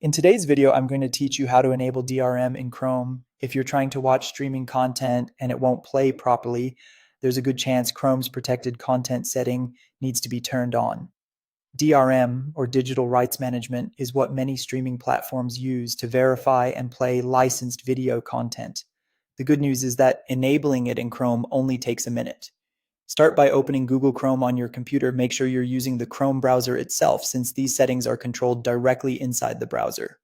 In today's video, I'm going to teach you how to enable DRM in Chrome. If you're trying to watch streaming content and it won't play properly, there's a good chance Chrome's protected content setting needs to be turned on. DRM, or Digital Rights Management, is what many streaming platforms use to verify and play licensed video content. The good news is that enabling it in Chrome only takes a minute. Start by opening Google Chrome on your computer. Make sure you're using the Chrome browser itself, since these settings are controlled directly inside the browser.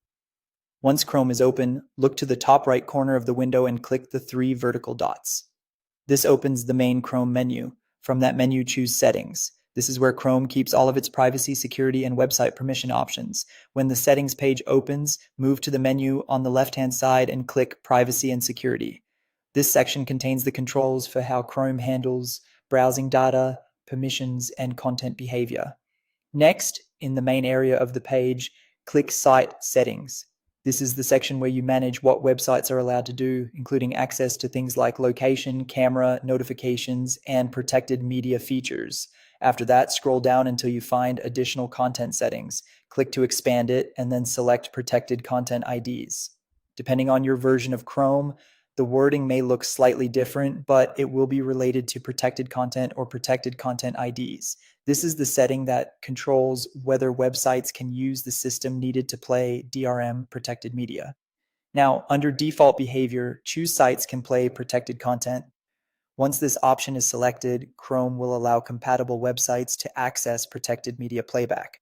Once Chrome is open, look to the top right corner of the window and click the three vertical dots. This opens the main Chrome menu. From that menu, choose Settings. This is where Chrome keeps all of its privacy, security, and website permission options. When the Settings page opens, move to the menu on the left-hand side and click Privacy and Security. This section contains the controls for how Chrome handles browsing data, permissions, and content behavior. Next, in the main area of the page, click Site Settings. This is the section where you manage what websites are allowed to do, including access to things like location, camera, notifications, and protected media features. After that, scroll down until you find Additional Content Settings. Click to expand it, and then select Protected Content IDs. Depending on your version of Chrome, the wording may look slightly different, but it will be related to protected content or protected content IDs. This is the setting that controls whether websites can use the system needed to play DRM protected media. Now, under default behavior, choose sites can play protected content. Once this option is selected, Chrome will allow compatible websites to access protected media playback.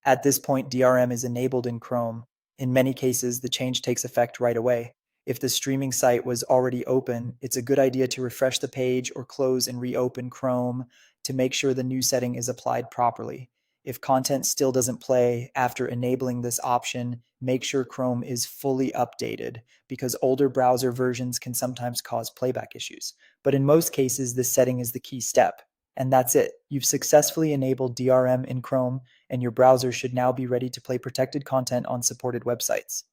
At this point, DRM is enabled in Chrome. In many cases, the change takes effect right away. If the streaming site was already open, it's a good idea to refresh the page or close and reopen Chrome to make sure the new setting is applied properly. If content still doesn't play after enabling this option, make sure Chrome is fully updated, because older browser versions can sometimes cause playback issues. But in most cases, this setting is the key step. And that's it. You've successfully enabled DRM in Chrome, and your browser should now be ready to play protected content on supported websites.